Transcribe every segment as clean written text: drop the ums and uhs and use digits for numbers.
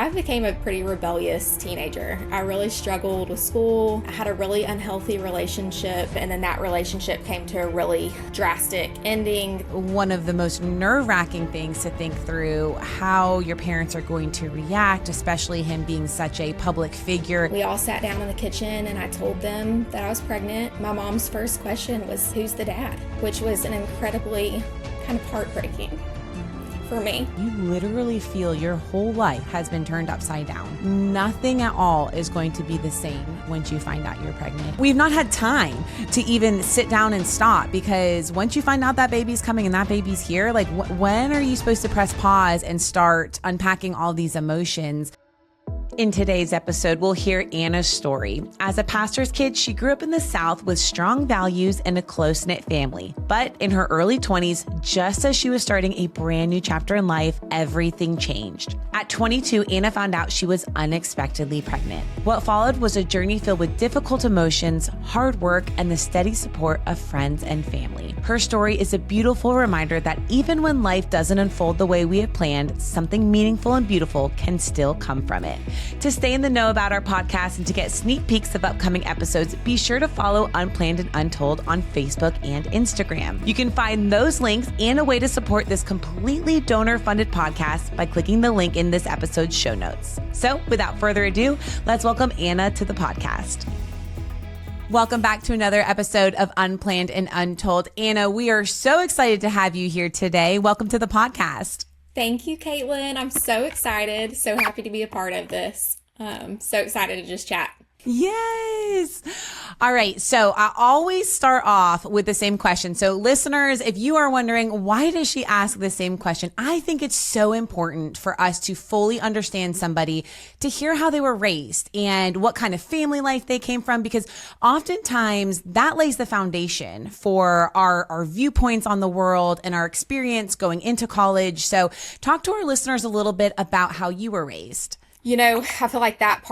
I became a pretty rebellious teenager. I really struggled with school. I had a really unhealthy relationship, and then that relationship came to a really drastic ending. One of the most nerve-wracking things to think through, how your parents are going to react, especially him being such a public figure. We all sat down in the kitchen and I told them that I was pregnant. My mom's first question was, "Who's the dad?" Which was an incredibly kind of heartbreaking for me. You literally feel your whole life has been turned upside down. Nothing at all is going to be the same once you find out you're pregnant. We've not had time to even sit down and stop, because once you find out that baby's coming and that baby's here, like when are you supposed to press pause and start unpacking all these emotions? In today's episode, we'll hear Anna's story. As a pastor's kid, she grew up in the South with strong values and a close-knit family. But in her early 20s, just as she was starting a brand new chapter in life, everything changed. At 22, Anna found out she was unexpectedly pregnant. What followed was a journey filled with difficult emotions, hard work, and the steady support of friends and family. Her story is a beautiful reminder that even when life doesn't unfold the way we have planned, something meaningful and beautiful can still come from it. To stay in the know about our podcast and to get sneak peeks of upcoming episodes, be sure to follow Unplanned and Untold on Facebook and Instagram. You can find those links and a way to support this completely donor-funded podcast by clicking the link in this episode's show notes. So without further ado, let's welcome Anna to the podcast. Welcome back to another episode of Unplanned and Untold. Anna, we are so excited to have you here today. Welcome to the podcast. Thank you, Caitlin. I'm so excited. So happy to be a part of this. So excited to just chat. Yes. All right. So I always start off with the same question. So listeners, if you are wondering, why does she ask the same question? I think it's so important for us to fully understand somebody, to hear how they were raised and what kind of family life they came from, because oftentimes that lays the foundation for our viewpoints on the world and our experience going into college. So talk to our listeners a little bit about how you were raised. You know, I feel like that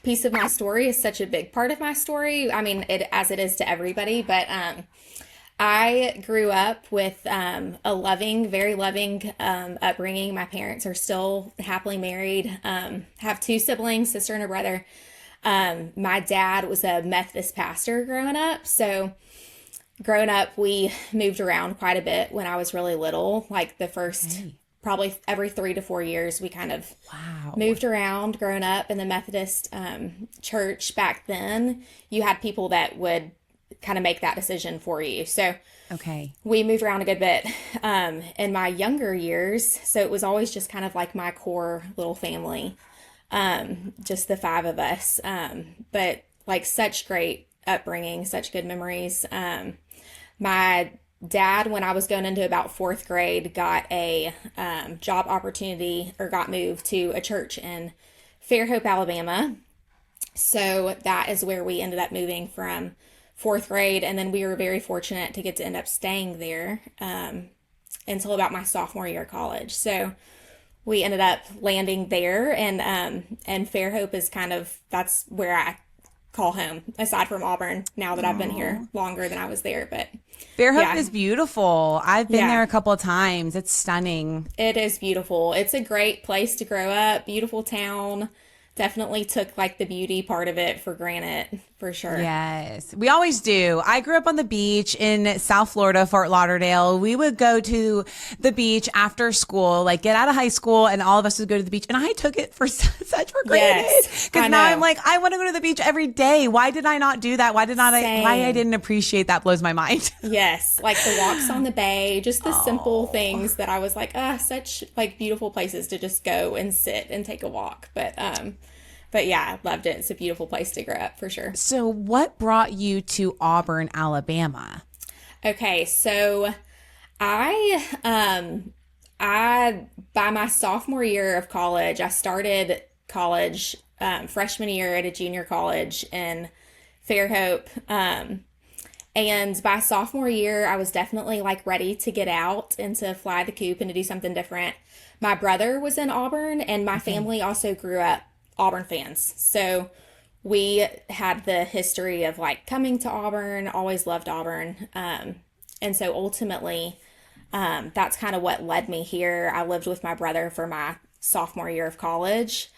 piece of my story is such a big part of my story. I mean, as it is to everybody, but I grew up with a very loving upbringing. My parents are still happily married. Have two siblings, sister and a brother. My dad was a Methodist pastor growing up. So growing up, we moved around quite a bit when I was really little, like the first... Probably every 3 to 4 years, we kind of moved around growing up in the Methodist church. Back then, you had people that would kind of make that decision for you. So we moved around a good bit in my younger years. So it was always just kind of like my core little family, just the 5 of us. But like such great upbringing, such good memories. My dad, when I was going into about 4th grade, got a job opportunity, or got moved to a church in Fairhope, Alabama. So that is where we ended up moving from 4th grade. And then we were very fortunate to get to end up staying there until about my sophomore year of college. So we ended up landing there, and Fairhope is that's where I call home, aside from Auburn, now that I've been here longer than I was there. But Fairhope is beautiful. I've been there a couple of times. It's stunning. It is beautiful. It's a great place to grow up. Beautiful town. Definitely took like the beauty part of it for granted, for sure. Yes, we always do. I grew up on the beach in South Florida, Fort Lauderdale. We would go to the beach after school, like get out of high school, and all of us would go to the beach. And I took it for such for granted, because now I'm like, I want to go to the beach every day. Why did I not do that? Why I didn't appreciate that blows my mind. Yes, like the walks on the bay, just the simple things that I was like, such like beautiful places to just go and sit and take a walk. But yeah, I loved it. It's a beautiful place to grow up, for sure. So what brought you to Auburn, Alabama? Okay, so I by my sophomore year of college, I started college freshman year at a junior college in Fairhope. And by sophomore year, I was definitely like ready to get out and to fly the coop and to do something different. My brother was in Auburn, and my family also grew up Auburn fans. So we had the history of like coming to Auburn, always loved Auburn. And so ultimately, that's kind of what led me here. I lived with my brother for my sophomore year of college.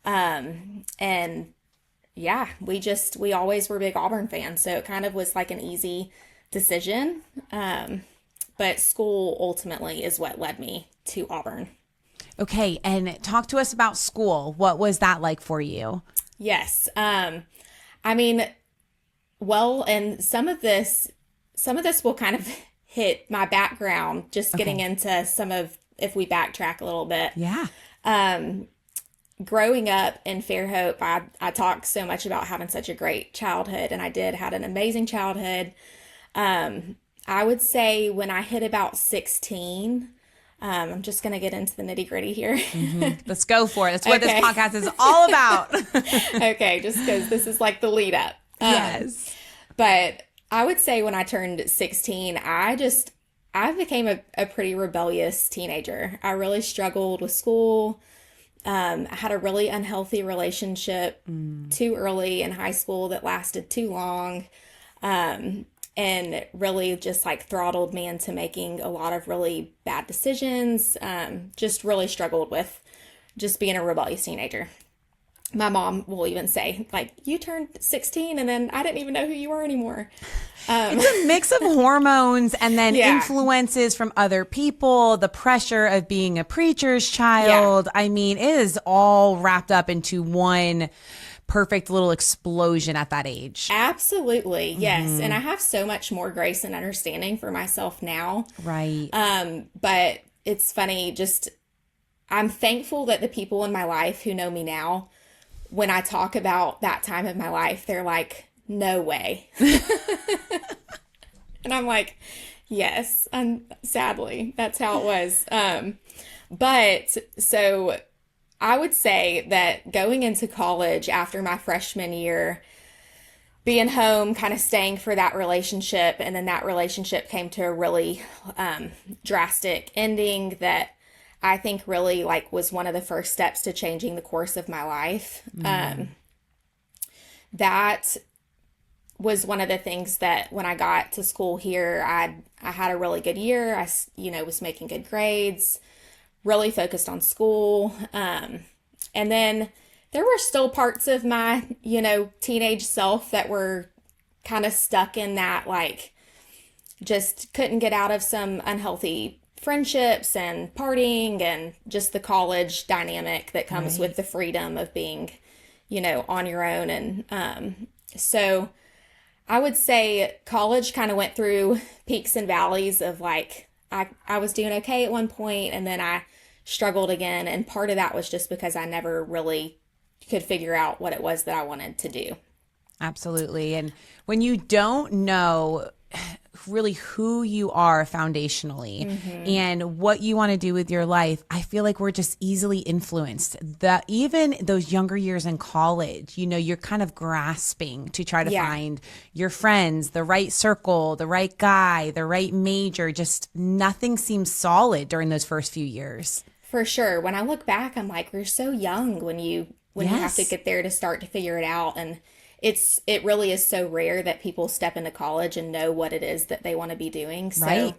And yeah, we always were big Auburn fans. So it kind of was like an easy decision. But school ultimately is what led me to Auburn. Okay. And talk to us about school. What was that like for you? Yes. I mean, well, and some of this will kind of hit my background, just getting into if we backtrack a little bit. Yeah. Growing up in Fairhope, I talk so much about having such a great childhood, and had an amazing childhood. I would say when I hit about 16, I'm just going to get into the nitty gritty here. Let's go for it. That's what this podcast is all about. Okay, just because this is like the lead up. Yes. But I would say when I turned 16, I became a pretty rebellious teenager. I really struggled with school. I had a really unhealthy relationship too early in high school that lasted too long. And really just like throttled me into making a lot of really bad decisions. Just really struggled with just being a rebellious teenager. My mom will even say, like, you turned 16 and then I didn't even know who you were anymore. It's a mix of hormones and then influences from other people, the pressure of being a preacher's child. I mean, it is all wrapped up into one perfect little explosion at that age. Absolutely. Yes. And I have so much more grace and understanding for myself now. Right. But it's funny, I'm thankful that the people in my life who know me now, when I talk about that time of my life, they're like, no way. And I'm like, yes, sadly, that's how it was. But so I would say that going into college after my freshman year, being home, kind of staying for that relationship, and then that relationship came to a really drastic ending that I think really was one of the first steps to changing the course of my life. That was one of the things that when I got to school here, I had a really good year. I was making good grades, really focused on school. And then there were still parts of my, teenage self that were kind of stuck in that, just couldn't get out of some unhealthy friendships and partying and just the college dynamic that comes with the freedom of being, on your own. And so I would say college kind of went through peaks and valleys of I was doing okay at one point and then I struggled again. And part of that was just because I never really could figure out what it was that I wanted to do. Absolutely. And when you don't know really who you are foundationally and what you want to do with your life, I feel like we're just easily influenced. That even those younger years in college, you're kind of grasping to try to find your friends, the right circle, the right guy, the right major. Just nothing seems solid during those first few years. For sure. When I look back, I'm like, we're so young when you have to get there to start to figure it out. And it really is so rare that people step into college and know what it is that they want to be doing. So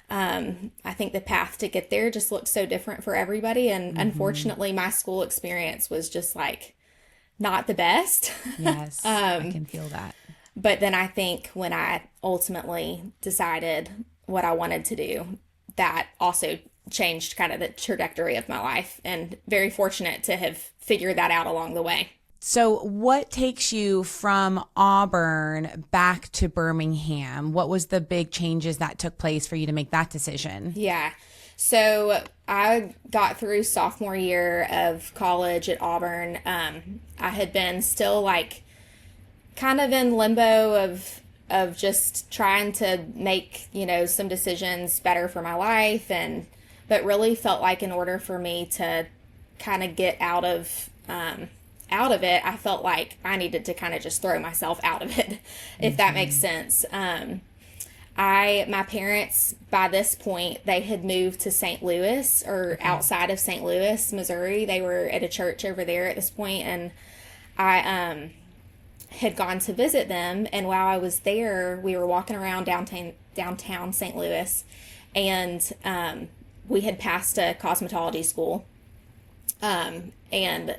I think the path to get there just looks so different for everybody. And unfortunately, my school experience was just not the best. Yes, I can feel that. But then I think when I ultimately decided what I wanted to do, that also changed kind of the trajectory of my life, and very fortunate to have figured that out along the way. So what takes you from Auburn back to Birmingham? What was the big changes that took place for you to make that decision? Yeah. So I got through sophomore year of college at Auburn. I had been still kind of in limbo of just trying to make, some decisions better for my life, but really felt like in order for me to kind of get out of it, I felt like I needed to kind of just throw myself out of it, if that makes sense. My parents, by this point, they had moved to St. Louis, or outside of St. Louis, Missouri. They were at a church over there at this point, and I had gone to visit them. And while I was there, we were walking around downtown St. Louis, and we had passed a cosmetology school. And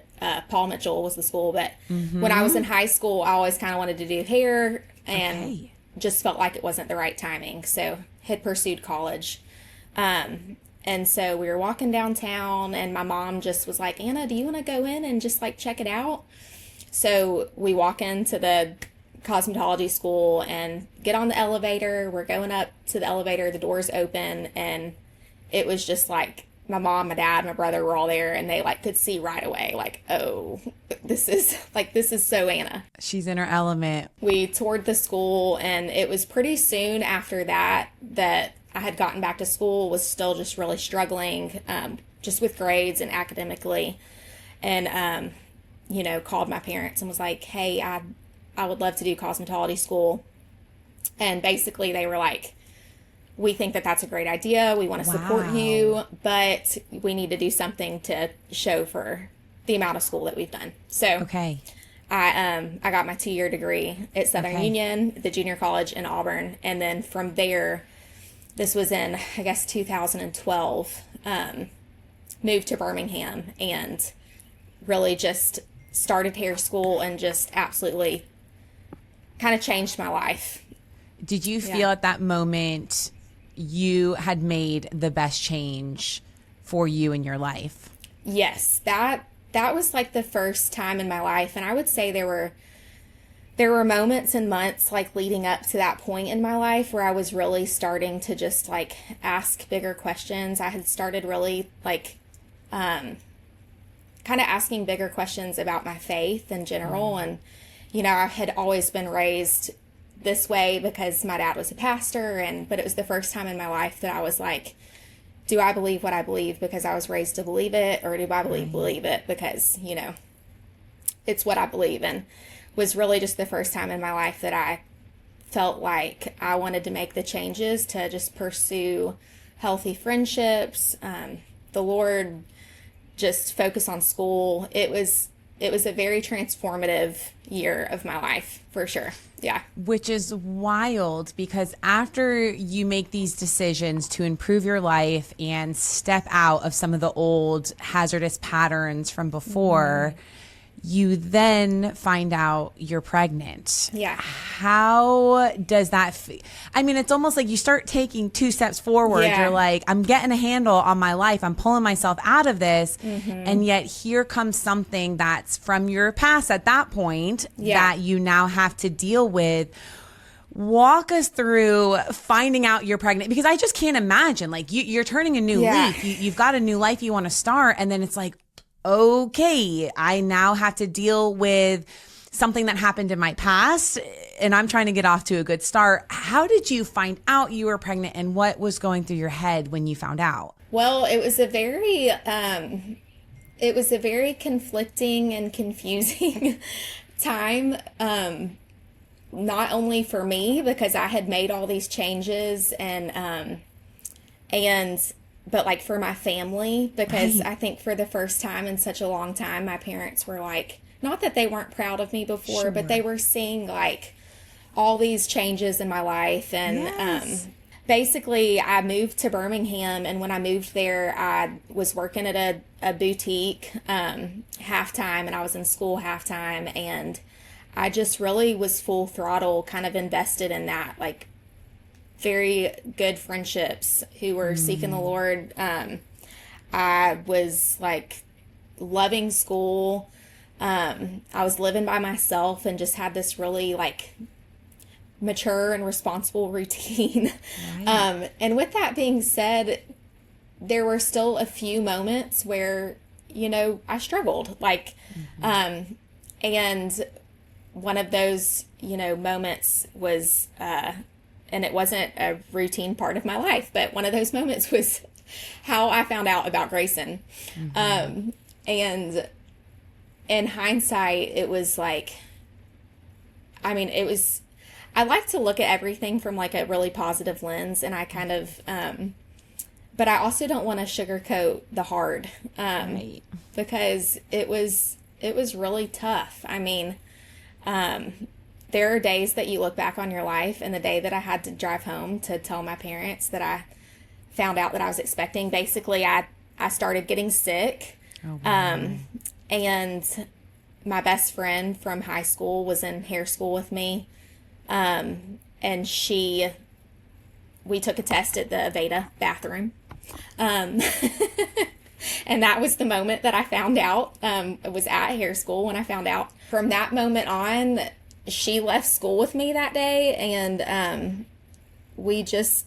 Paul Mitchell was the school. But when I was in high school, I always kind of wanted to do hair and just felt like it wasn't the right timing. So had pursued college. And so we were walking downtown and my mom just was like, Anna, do you want to go in and just like check it out? So we walk into the cosmetology school and get on the elevator. We're going up to the elevator, the doors open, and it was just like my mom, my dad, my brother were all there, and they like could see right away, like, oh, this is so Anna. She's in her element. We toured the school, and it was pretty soon after that I had gotten back to school, was still just really struggling, just with grades and academically, and called my parents and was like, hey, I would love to do cosmetology school. And basically they were like, we think that that's a great idea. We want to support you, but we need to do something to show for the amount of school that we've done. So I got my 2-year degree at Southern Union, the junior college in Auburn. And then from there, this was in, I guess, 2012, moved to Birmingham and really just started hair school and just absolutely kind of changed my life. Did you feel at that moment you had made the best change for you in your life? Yes, that was like the first time in my life, and I would say there were moments and months like leading up to that point in my life where I was really starting to just like ask bigger questions. I had started really like kind of asking bigger questions about my faith in general, and I had always been raised this way because my dad was a pastor, but it was the first time in my life that I was like, do I believe what I believe because I was raised to believe it, or do I believe it because, it's what I believe? And was really just the first time in my life that I felt like I wanted to make the changes to just pursue healthy friendships, the Lord, just focus on school. It was a very transformative year of my life, for sure. Yeah. Which is wild because after you make these decisions to improve your life and step out of some of the old hazardous patterns from before, you then find out you're pregnant. Yeah. How does that I mean, it's almost like you start taking 2 steps forward. Yeah. You're like, I'm getting a handle on my life. I'm pulling myself out of this. And yet here comes something that's from your past at that point that you now have to deal with. Walk us through finding out you're pregnant, because I just can't imagine, like you're turning a new leaf. You've got a new life you want to start. And then it's like, okay, I now have to deal with something that happened in my past and I'm trying to get off to a good start. How did you find out you were pregnant, and what was going through your head when you found out? Well, it was a very conflicting and confusing time. Not only for me, because I had made all these changes but like for my family, because I think for the first time in such a long time, my parents were like, not that they weren't proud of me before, but they were seeing like all these changes in my life. And basically I moved to Birmingham, and when I moved there, I was working at a boutique half-time, and I was in school half-time, and I just really was full throttle kind of invested in that, like very good friendships who were seeking the Lord. I was like loving school. I was living by myself and just had this really like mature and responsible routine. And with that being said, there were still a few moments where, I struggled, like, and one of those, moments was, and it wasn't a routine part of my life, but one of those moments was how I found out about Grayson. And in hindsight, it was like, I like to look at everything from like a really positive lens, and I kind of, but I also don't want to sugarcoat the hard, because it was really tough. There are days that you look back on your life, and the day that I had to drive home to tell my parents that I found out that I was expecting, basically I started getting sick. Oh, wow. And my best friend from high school was in hair school with me. And we took a test at the Aveda bathroom. Um, and that was the moment that I found out. It was at hair school when I found out. From that moment on, she left school with me that day, and we just,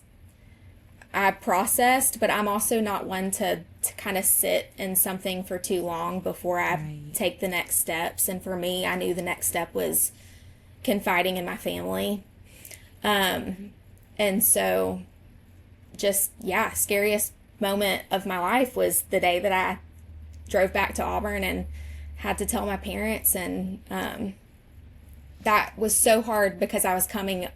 I processed, but I'm also not one to kind of sit in something for too long before I Right. take the next steps. And for me, I knew the next step was confiding in my family. And so just, yeah, scariest moment of my life was the day that I drove back to Auburn and had to tell my parents. And that was so hard because I was coming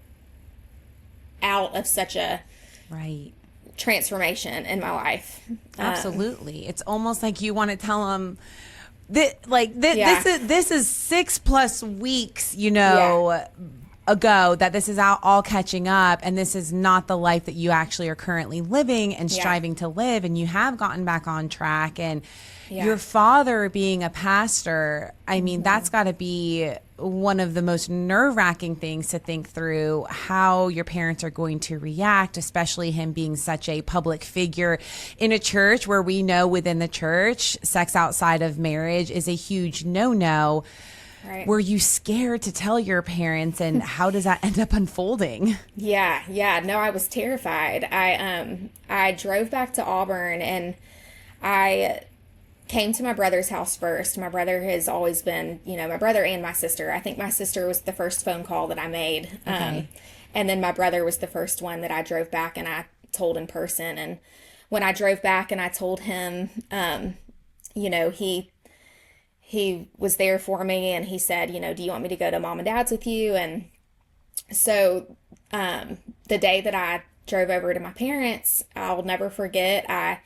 out of such a Right. transformation in my life. Absolutely. It's almost like you want to tell them that, like, Yeah. this is 6+ weeks, Yeah. ago, that this is all catching up, and this is not the life that you actually are currently living and Yeah. striving to live, and you have gotten back on track. And Yeah. your father being a pastor, I mean, that's got to be one of the most nerve-wracking things to think through, how your parents are going to react, especially him being such a public figure in a church where we know within the church, sex outside of marriage is a huge no-no. Right. Were you scared to tell your parents, and how does that end up unfolding? Yeah, yeah. No, I was terrified. I drove back to Auburn, and I came to my brother's house first. My brother has always been, my brother and my sister. I think my sister was the first phone call that I made. Okay. And then my brother was the first one that I drove back and I told in person. And when I drove back and I told him, he was there for me, and he said, do you want me to go to mom and dad's with you? And so the day that I drove over to my parents, I'll never forget, I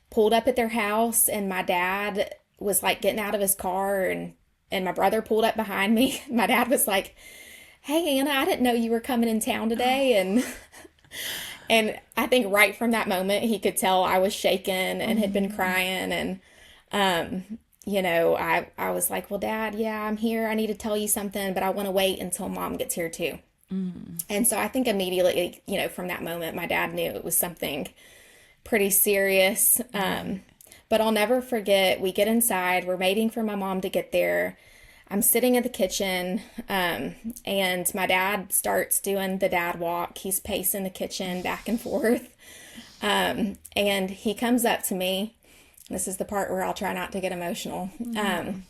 pulled up at their house, and my dad was like getting out of his car, and my brother pulled up behind me. My dad was like, "Hey, Anna, I didn't know you were coming in town today." And I think right from that moment, he could tell I was shaken and had been crying. And I was like, "Well, Dad, yeah, I'm here. I need to tell you something, but I want to wait until Mom gets here too." And so I think immediately, from that moment, my dad knew it was something pretty serious. But I'll never forget, we get inside, we're waiting for my mom to get there. I'm sitting in the kitchen, and my dad starts doing the dad walk. He's pacing the kitchen back and forth. And he comes up to me. This is the part where I'll try not to get emotional. And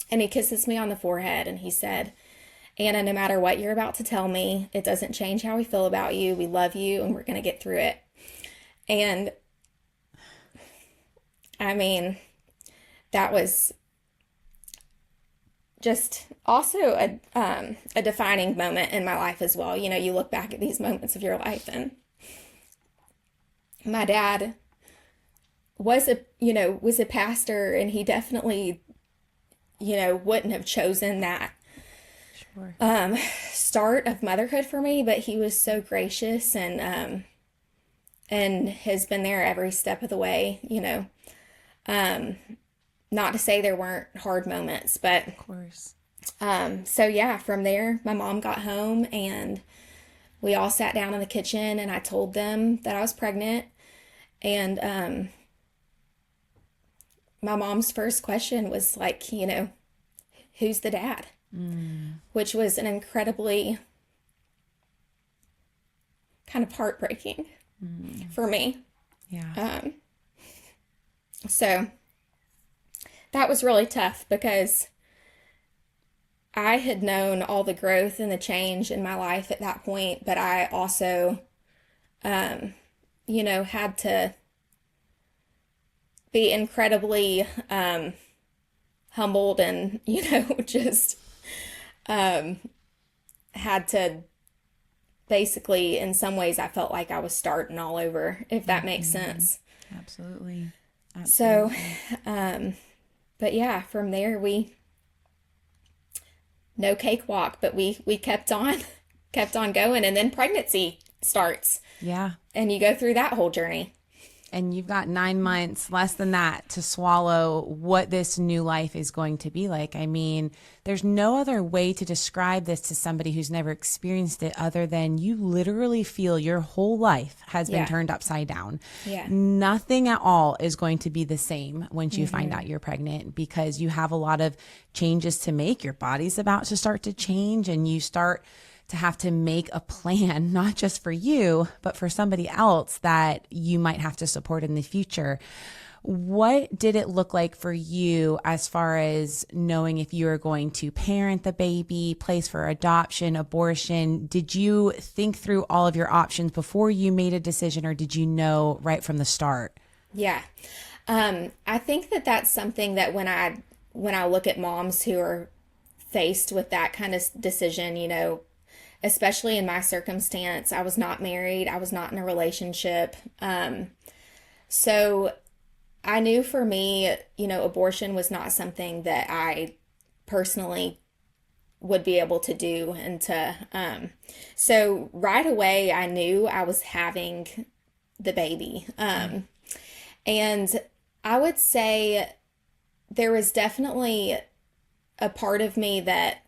he kisses me on the forehead, and he said, "Anna, no matter what you're about to tell me, it doesn't change how we feel about you. We love you, and we're going to get through it." And I mean, that was just also a defining moment in my life as well. You look back at these moments of your life, and my dad was a pastor, and he definitely, wouldn't have chosen that Sure. start of motherhood for me, but he was so gracious and has been there every step of the way. Not to say there weren't hard moments, but Of course. so yeah, from there, my mom got home, and we all sat down in the kitchen, and I told them that I was pregnant. And my mom's first question was like, who's the dad? Which was an incredibly kind of heartbreaking for me. Yeah. So that was really tough because I had known all the growth and the change in my life at that point, but I also, had to be incredibly humbled and, just had to basically, in some ways, I felt like I was starting all over, if that makes sense. Absolutely. So, Absolutely. but yeah, from there, no cakewalk, but we kept on, kept on going. And then pregnancy starts, Yeah. and you go through that whole journey. And you've got 9 months, less than that, to swallow what this new life is going to be like. I mean, there's no other way to describe this to somebody who's never experienced it other than you literally feel your whole life has been turned upside down. Yeah. Nothing at all is going to be the same once you find out you're pregnant, because you have a lot of changes to make. Your body's about to start to change, and you start to have to make a plan, not just for you, but for somebody else that you might have to support in the future. What did it look like for you as far as knowing if you were going to parent the baby, place for adoption, abortion? Did you think through all of your options before you made a decision, or did you know right from the start? Yeah. I think that that's something that when I look at moms who are faced with that kind of decision, especially in my circumstance, I was not married. I was not in a relationship. So I knew for me, abortion was not something that I personally would be able to do. So right away, I knew I was having the baby. And I would say there was definitely a part of me that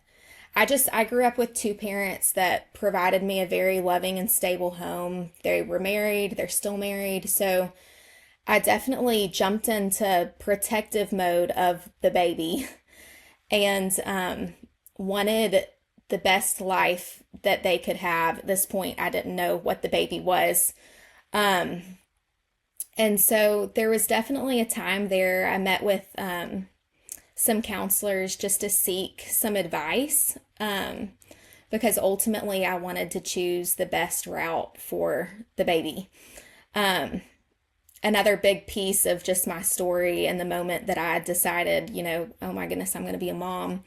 I grew up with two parents that provided me a very loving and stable home. They were married, they're still married. So I definitely jumped into protective mode of the baby and wanted the best life that they could have. At this point, I didn't know what the baby was. And so there was definitely a time there I met with some counselors just to seek some advice, because ultimately I wanted to choose the best route for the baby. Another big piece of just my story and the moment that I decided, oh my goodness, I'm going to be a mom.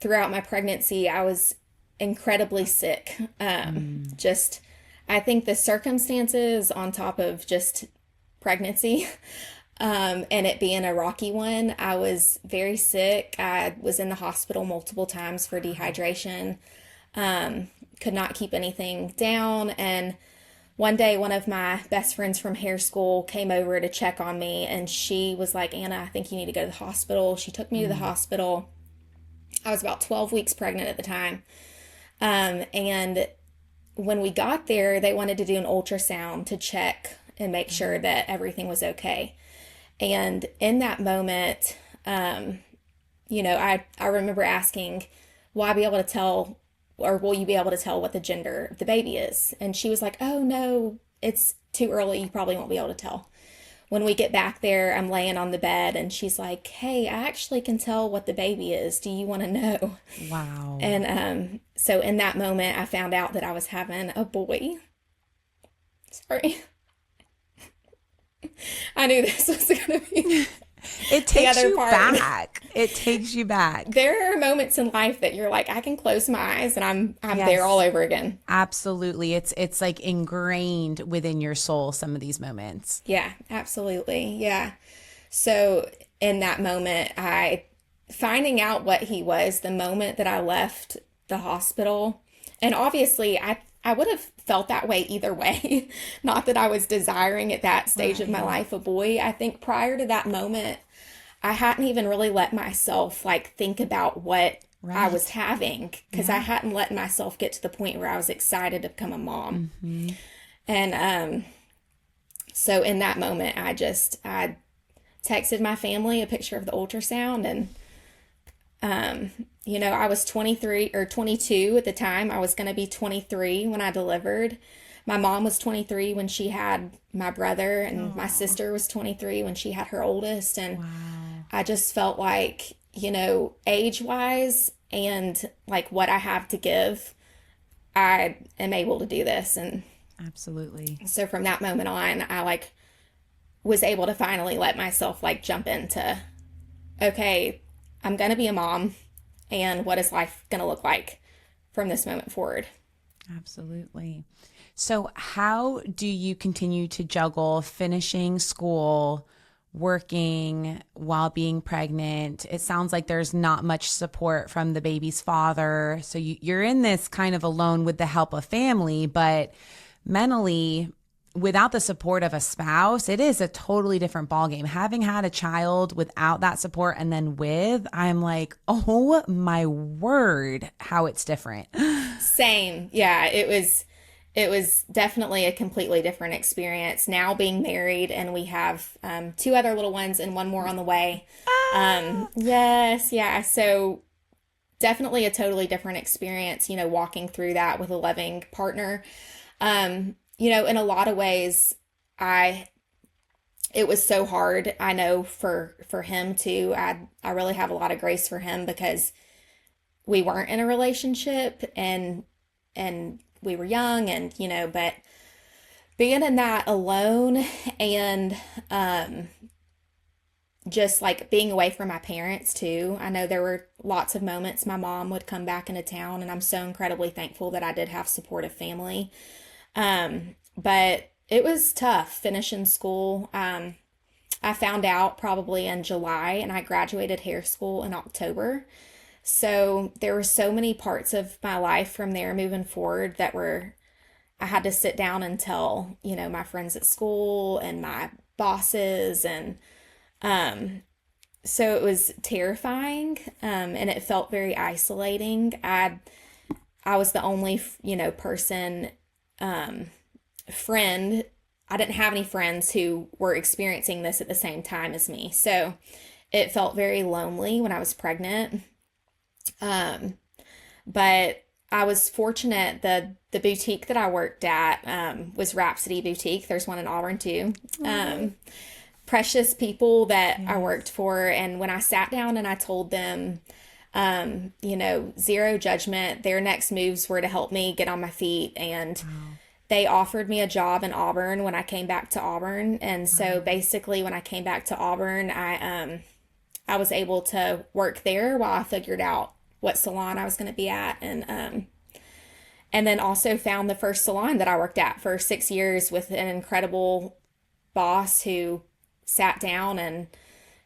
Throughout my pregnancy, I was incredibly sick. I think the circumstances on top of just pregnancy, and it being a rocky one, I was very sick. I was in the hospital multiple times for dehydration, could not keep anything down. And one day, one of my best friends from hair school came over to check on me, and she was like, Anna, I think you need to go to the hospital. She took me to the hospital. I was about 12 weeks pregnant at the time. And when we got there, they wanted to do an ultrasound to check and make sure that everything was okay. And in that moment, I remember asking, will I be able to tell, or will you be able to tell what the gender of the baby is? And she was like, oh no, it's too early. You probably won't be able to tell. When we get back there, I'm laying on the bed and she's like, hey, I actually can tell what the baby is. Do you want to know? Wow. And so in that moment, I found out that I was having a boy. Sorry. I knew this was going to be it takes the other you part. back. It takes you back. There are moments in life that you're like, I can close my eyes and I'm there all over again. Absolutely. It's like ingrained within your soul, some of these moments. Yeah, absolutely. Yeah. So in that moment, finding out what he was the moment that I left the hospital, and obviously I would have felt that way either way. Not that I was desiring at that stage of my life a boy. I think prior to that moment, I hadn't even really let myself think about what I was having, because I hadn't let myself get to the point where I was excited to become a mom. Mm-hmm. And so in that moment, I texted my family a picture of the ultrasound, and I was 23 or 22 at the time. I was going to be 23 when I delivered. My mom was 23 when she had my brother, and my sister was 23 when she had her oldest. And I just felt like, age-wise and what I have to give, I am able to do this. And absolutely. So from that moment on, I was able to finally let myself jump into, okay, I'm going to be a mom, and what is life going to look like from this moment forward? Absolutely. So how do you continue to juggle finishing school, working while being pregnant? It sounds like there's not much support from the baby's father. So you're in this kind of alone with the help of family, but mentally, without the support of a spouse, it is a totally different ballgame. Having had a child without that support and then with, I'm like, oh my word, how it's different. Same. Yeah, it was definitely a completely different experience. Now being married, and we have two other little ones and one more on the way. Yes, yeah. So definitely a totally different experience, walking through that with a loving partner. In a lot of ways, I it was so hard. I know for him too. I really have a lot of grace for him because we weren't in a relationship, and we were young, and but being in that alone, and just like being away from my parents too. I know there were lots of moments my mom would come back into town, and I'm so incredibly thankful that I did have supportive family. But it was tough finishing school. I found out probably in July, and I graduated hair school in October. So there were so many parts of my life from there moving forward I had to sit down and tell, my friends at school and my bosses. And so it was terrifying, and it felt very isolating. I was the only, person, friend. I didn't have any friends who were experiencing this at the same time as me. So it felt very lonely when I was pregnant. But I was fortunate. The boutique that I worked at was Rhapsody Boutique. There's one in Auburn too. Precious people that I worked for. And when I sat down and I told them, zero judgment, their next moves were to help me get on my feet. And they offered me a job in Auburn when I came back to Auburn. And so basically when I came back to Auburn, I was able to work there while I figured out what salon I was going to be at. And then also found the first salon that I worked at for 6 years with an incredible boss who sat down and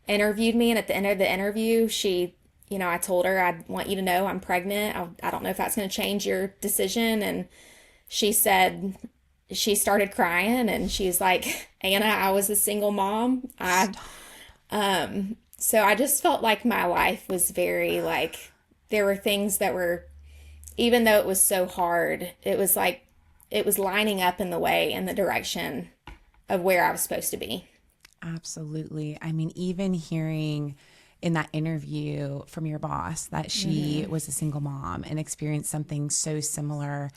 interviewed me. And at the end of the interview, I told her, I want you to know I'm pregnant. I don't know if that's going to change your decision. And she said, she started crying, and she's like, Anna, I was a single mom. So I just felt like my life was very there were things that were, even though it was so hard, it was like it was lining up in the direction of where I was supposed to be. Absolutely. I mean, even hearing in that interview from your boss that she was a single mom and experienced something so similar,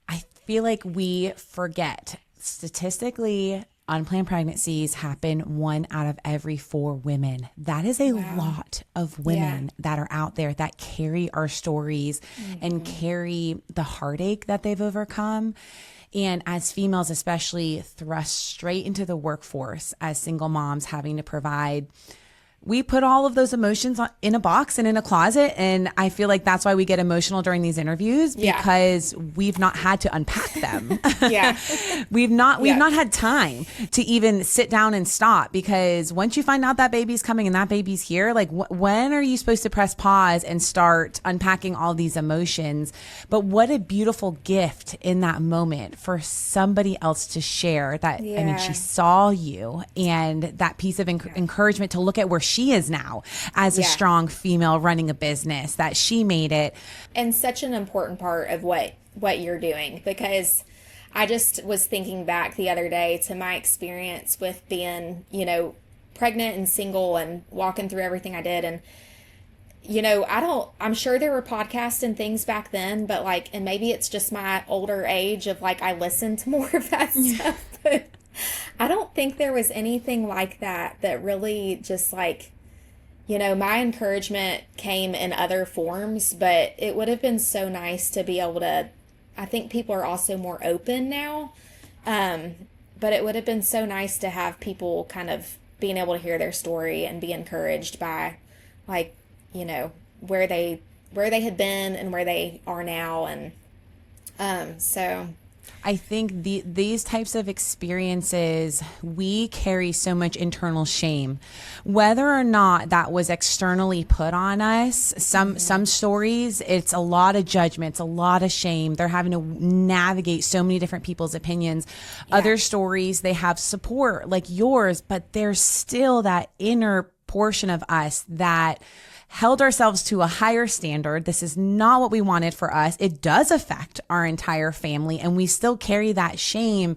I feel like we forget statistically unplanned pregnancies happen 1 out of every 4 women. That is a lot of women that are out there that carry our stories and carry the heartache that they've overcome. And as females, especially thrust straight into the workforce as single moms, having to provide, we put all of those emotions in a box and in a closet. And I feel like that's why we get emotional during these interviews, because we've not had to unpack them. We've not had time to even sit down and stop, because once you find out that baby's coming and that baby's here, when are you supposed to press pause and start unpacking all these emotions? But what a beautiful gift in that moment for somebody else to share that. I mean, she saw you, and that piece of encouragement to look at where she is now as a strong female running a business, that she made it. And such an important part of what you're doing, because I just was thinking back the other day to my experience with being, pregnant and single and walking through everything I did. And, I'm sure there were podcasts and things back then, but and maybe it's just my older age of I listened to more of that stuff, but I don't think there was anything like that really just my encouragement came in other forms, but it would have been so nice to be able to, I think people are also more open now. But it would have been so nice to have people kind of being able to hear their story and be encouraged by where they had been and where they are now. And, so I think these types of experiences, we carry so much internal shame, whether or not that was externally put on us. Some stories, it's a lot of judgments, a lot of shame. They're having to navigate so many different people's opinions. Yeah. Other stories, they have support like yours, but there's still that inner portion of us that held ourselves to a higher standard. This is not what we wanted for us. It does affect our entire family, and we still carry that shame.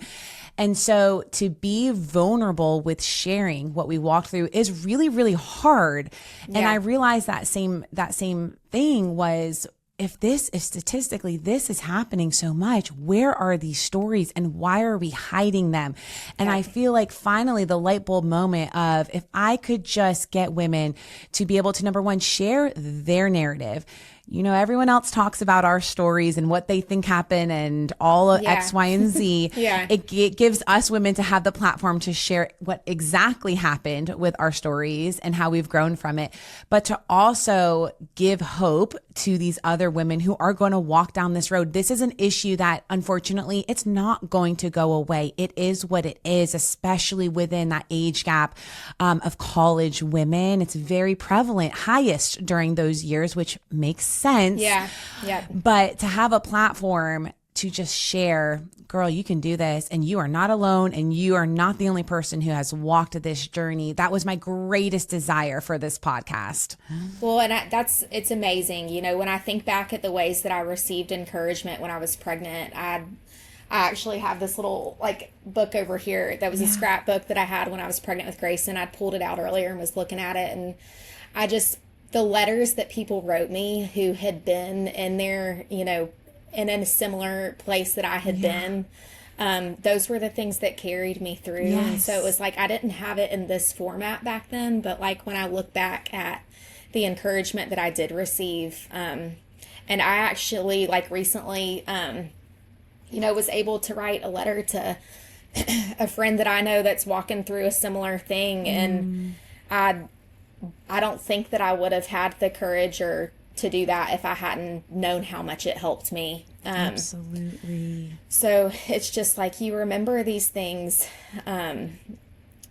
And so to be vulnerable with sharing what we walked through is really, really hard. And I realized that same thing was, if statistically this is happening so much, where are these stories and why are we hiding them? And I feel like finally the light bulb moment of, if I could just get women to be able to, number one, share their narrative. You know, everyone else talks about our stories and what they think happened and all of X, Y, and Z. It gives us women to have the platform to share what exactly happened with our stories and how we've grown from it, but to also give hope to these other women who are going to walk down this road. This is an issue that, unfortunately, it's not going to go away. It is what it is, especially within that age gap of college women. It's very prevalent, highest during those years, which makes sense. Yeah. But to have a platform to just share, girl, you can do this, and you are not alone, and you are not the only person who has walked this journey. That was my greatest desire for this podcast. Well, and it's amazing. You know, when I think back at the ways that I received encouragement when I was pregnant, I actually have this little book over here that was a scrapbook that I had when I was pregnant with Grayson. I'd pulled it out earlier and was looking at it, and the letters that people wrote me who had been in there, you know, and in a similar place that I had been, those were the things that carried me through. And so it was like, I didn't have it in this format back then, but like when I look back at the encouragement that I did receive, and I actually recently, you know, was able to write a letter to a friend that I know that's walking through a similar thing. And I don't think that I would have had the courage or to do that if I hadn't known how much it helped me. Absolutely. So it's just like, you remember these things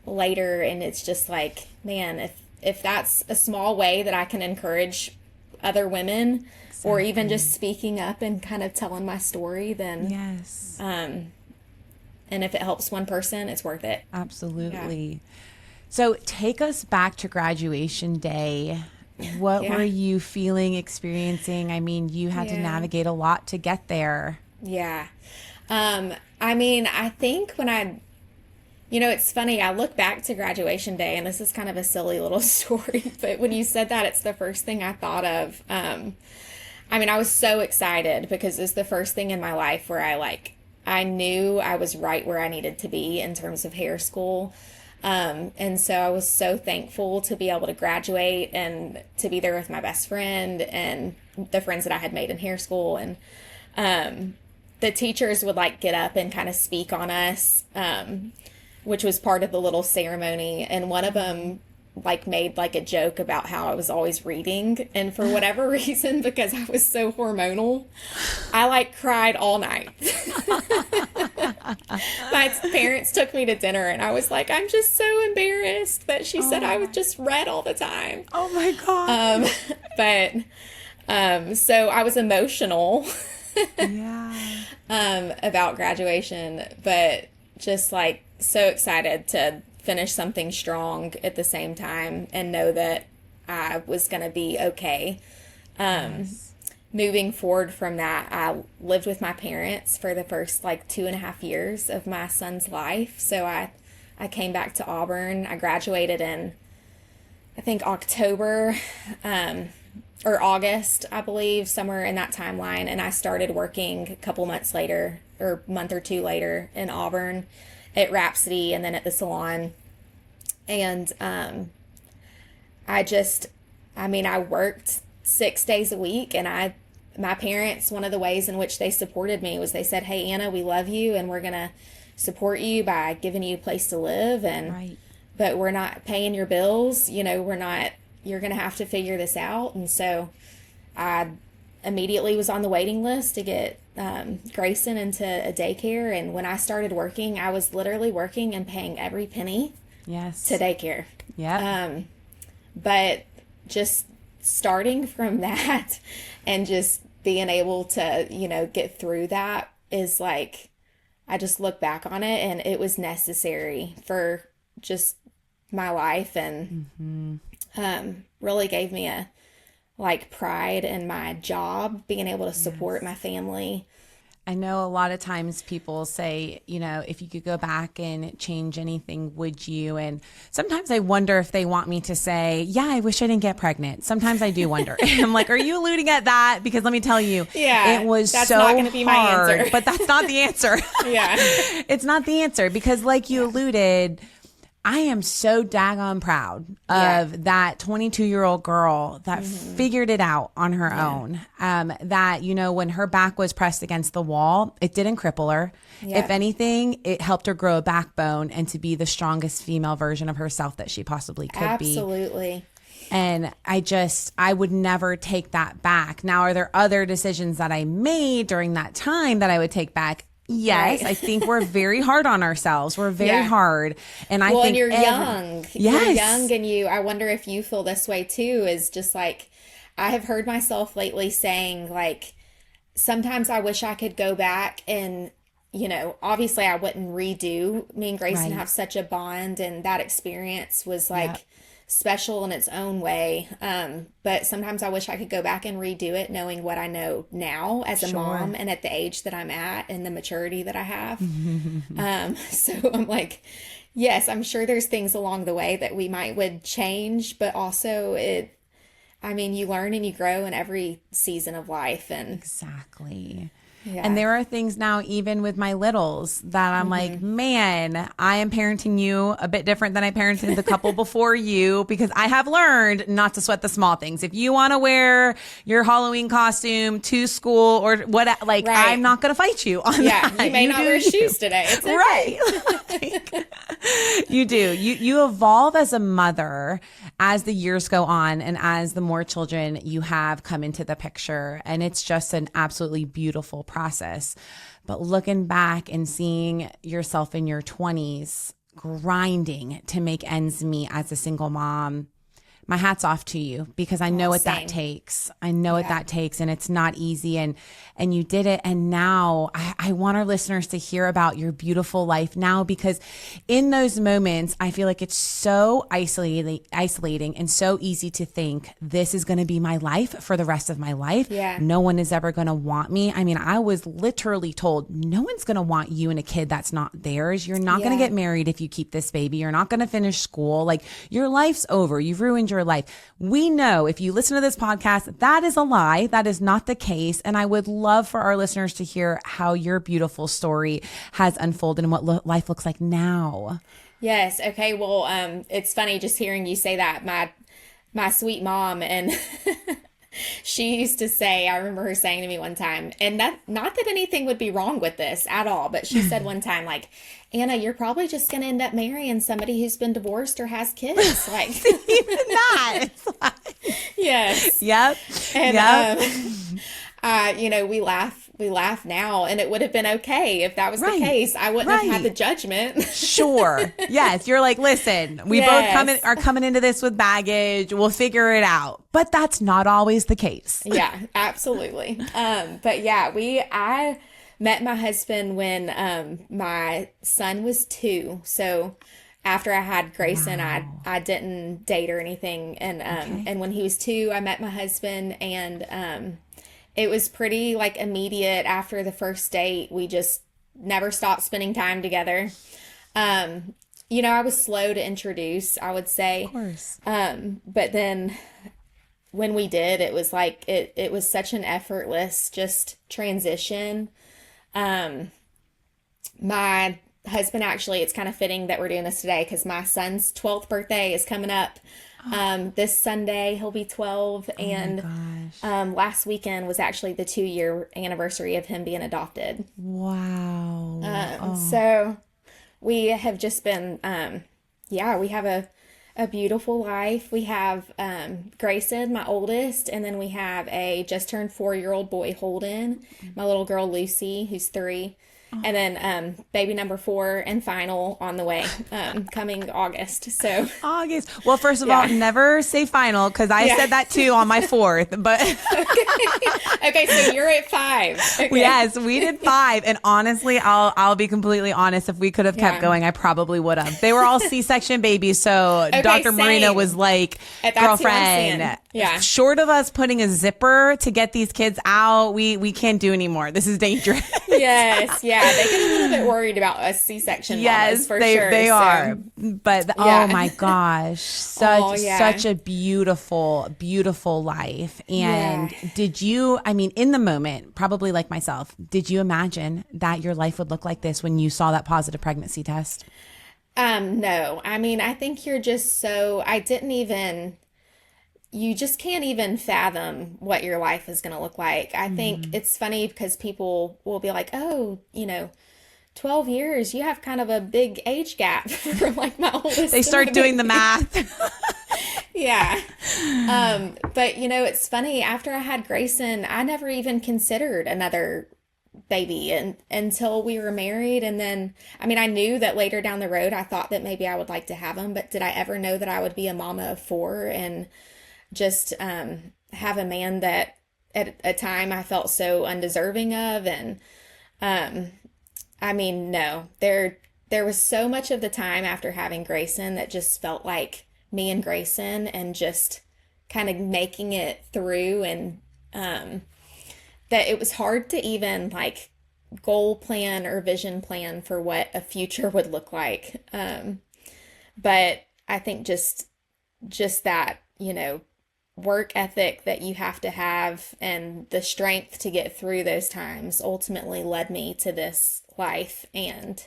later, and it's just like, man, if that's a small way that I can encourage other women, or even just speaking up and kind of telling my story, then and if it helps one person, it's worth it. Absolutely. Yeah. So take us back to graduation day. What were you feeling, experiencing? I mean, you had to navigate a lot to get there. Yeah. I mean, I think you know, it's funny, I look back to graduation day, and this is kind of a silly little story, but when you said that, it's the first thing I thought of. I mean, I was so excited because it was the first thing in my life where I knew I was right where I needed to be in terms of hair school. And so I was so thankful to be able to graduate and to be there with my best friend and the friends that I had made in hair school. And the teachers would get up and kind of speak on us, which was part of the little ceremony. And one of them made a joke about how I was always reading, and for whatever reason, because I was so hormonal, I cried all night. My parents took me to dinner, and I was like, I'm just so embarrassed that she said I was just read all the time. Oh my God. So I was emotional about graduation, but just so excited to finish something strong at the same time and know that I was going to be okay. Moving forward from that, I lived with my parents for the first 2.5 years of my son's life. So I came back to Auburn. I graduated in, I think, October or August, I believe, somewhere in that timeline. And I started working a couple months later, or a month or two later, in Auburn at Rhapsody and then at the salon. And I worked 6 days a week, and my parents, one of the ways in which they supported me was they said, hey, Anna, we love you, and we're going to support you by giving you a place to live, but we're not paying your bills. You know, you're going to have to figure this out. And so I immediately was on the waiting list to get Grayson into a daycare. And when I started working, I was literally working and paying every penny Yes. to daycare. Yeah. But just starting from that and just being able to, get through that is like, I just look back on it and it was necessary for just my life, and really gave me a like pride in my job, being able to support my family. I know a lot of times people say, if you could go back and change anything, would you? And sometimes I wonder if they want me to say, yeah, I wish I didn't get pregnant. Sometimes I do wonder. I'm like, are you alluding at that? Because let me tell you, Yeah, it was that's so not going to be my hard, answer. but that's not the answer. Yeah. It's not the answer because like you alluded, I am so daggone proud of that 22-year-old girl that figured it out on her own. That, when her back was pressed against the wall, it didn't cripple her. Yeah. If anything, it helped her grow a backbone and to be the strongest female version of herself that she possibly could be. Absolutely. And I would never take that back. Now, are there other decisions that I made during that time that I would take back? Yes, Right. I think we're very hard on ourselves. We're very hard. And I think and you're young. Yes. You're young, and I wonder if you feel this way too, is just like, I have heard myself lately saying, like, sometimes I wish I could go back and, obviously I wouldn't redo. Me and Grayson Right. have such a bond, and that experience was like special in its own way. But sometimes I wish I could go back and redo it, knowing what I know now as a mom and at the age that I'm at and the maturity that I have. So I'm like, yes, I'm sure there's things along the way that we would change, but also you learn and you grow in every season of life. And Exactly. yeah. And there are things now, even with my littles, that I'm like, man, I am parenting you a bit different than I parented the couple before you, because I have learned not to sweat the small things. If you want to wear your Halloween costume to school or what, Right. I'm not going to fight you on that. You may not wear you. shoes today. It's okay. Right. You do. You evolve as a mother as the years go on and as the more children you have come into the picture. And it's just an absolutely beautiful process. But looking back and seeing yourself in your 20s grinding to make ends meet as a single mom, my hat's off to you, because I know what same. that takes. I know what that takes, and it's not easy. And you did it. And now I want our listeners to hear about your beautiful life now, because in those moments, I feel like it's so isolating and so easy to think this is going to be my life for the rest of my life. Yeah. No one is ever going to want me. I mean, I was literally told no one's going to want you and a kid that's not theirs. You're not going to get married if you keep this baby. You're not going to finish school. Like, your life's over. You've ruined your life. We know, if you listen to this podcast, that is a lie. That is not the case. And I would love for our listeners to hear how your beautiful story has unfolded and what life looks like now. Yes. Okay. Well, it's funny just hearing you say that. My sweet mom, and she used to say, I remember her saying to me one time, and that, not that anything would be wrong with this at all, but she said one time, like, Anna, you're probably just going to end up marrying somebody who's been divorced or has kids. Like, Even that. yes. Yep. And, we laugh now, and it would have been okay if that was the case. I wouldn't have had the judgment. Sure. Yes. You're like, listen, we both are coming into this with baggage. We'll figure it out. But that's not always the case. Yeah, absolutely. But yeah, I met my husband when my son was 2. So after I had Grayson, I didn't date or anything. And and when he was 2, I met my husband, and it was pretty like immediate after the first date. We just never stopped spending time together. I was slow to introduce, I would say. Of course. But then when we did, it was like, it was such an effortless just transition. My husband, actually, it's kind of fitting that we're doing this today because my son's 12th birthday is coming up. This Sunday he'll be 12, and last weekend was actually the 2-year anniversary of him being adopted. Wow. So we have just been, we have a a beautiful life. We have Grayson, my oldest, and then we have a just turned 4-year-old boy, Holden, my little girl, Lucy, who's 3. And then baby number 4 and final on the way, coming August. So August. Well, first of all, never say final, because I said that too on my 4th. But okay, so you're at 5. Okay. Yes, we did 5, and honestly, I'll be completely honest. If we could have kept going, I probably would have. They were all C-section babies, so Dr. Marina was like, girlfriend, short of us putting a zipper to get these kids out, we can't do anymore. This is dangerous. Yes, yeah, they get a little bit worried about us C-section mamas, for sure. They are. But oh my gosh, such a beautiful, beautiful life. And did you, I mean, in the moment, probably like myself, did you imagine that your life would look like this when you saw that positive pregnancy test? No, I mean, I think you're just so, you just can't even fathom what your life is going to look like. I think it's funny because people will be like, oh, 12 years, you have kind of a big age gap from like my oldest. They start doing the math. Yeah. But it's funny, after I had Grayson, I never even considered another baby until we were married. And then, I mean, I knew that later down the road, I thought that maybe I would like to have him, but did I ever know that I would be a mama of 4 and just have a man that at a time I felt so undeserving of? And I mean, no, there was so much of the time after having Grayson that just felt like me and Grayson and just kind of making it through, and that it was hard to even like goal plan or vision plan for what a future would look like. But I think just that, work ethic that you have to have and the strength to get through those times ultimately led me to this life. And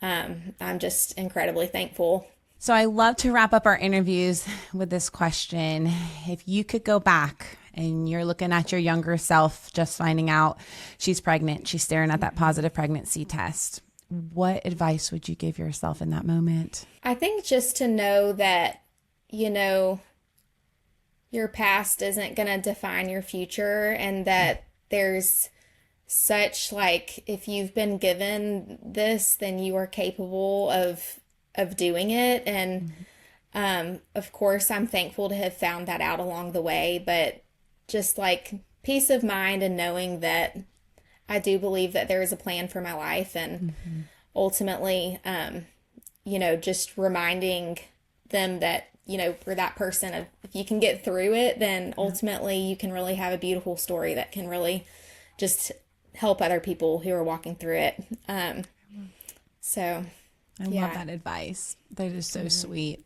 I'm just incredibly thankful. So I love to wrap up our interviews with this question. If you could go back and you're looking at your younger self, just finding out she's pregnant, she's staring at that positive pregnancy test, what advice would you give yourself in that moment? I think just to know that, your past isn't going to define your future, and that there's such, like, if you've been given this, then you are capable of doing it. And of course, I'm thankful to have found that out along the way, but just like peace of mind and knowing that I do believe that there is a plan for my life, and ultimately, just reminding them that, for that person, if you can get through it, then ultimately you can really have a beautiful story that can really just help other people who are walking through it. So I love that advice. That is so sweet.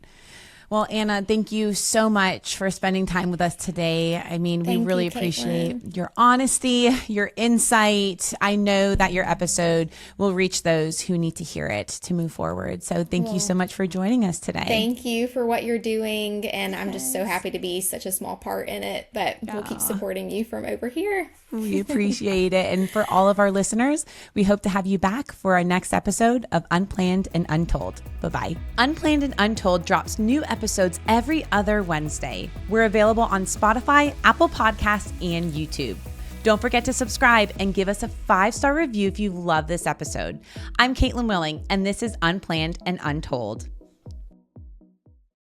Well, Anna, thank you so much for spending time with us today. I mean, we really appreciate your honesty, your insight. I know that your episode will reach those who need to hear it to move forward. So thank you so much for joining us today. Thank you for what you're doing. And I'm just so happy to be such a small part in it, but we'll keep supporting you from over here. We appreciate it. And for all of our listeners, we hope to have you back for our next episode of Unplanned and Untold. Bye-bye. Unplanned and Untold drops new episodes every other Wednesday. We're available on Spotify, Apple Podcasts, and YouTube. Don't forget to subscribe and give us a 5-star review if you love this episode. I'm Caitlin Willing, and this is Unplanned and Untold.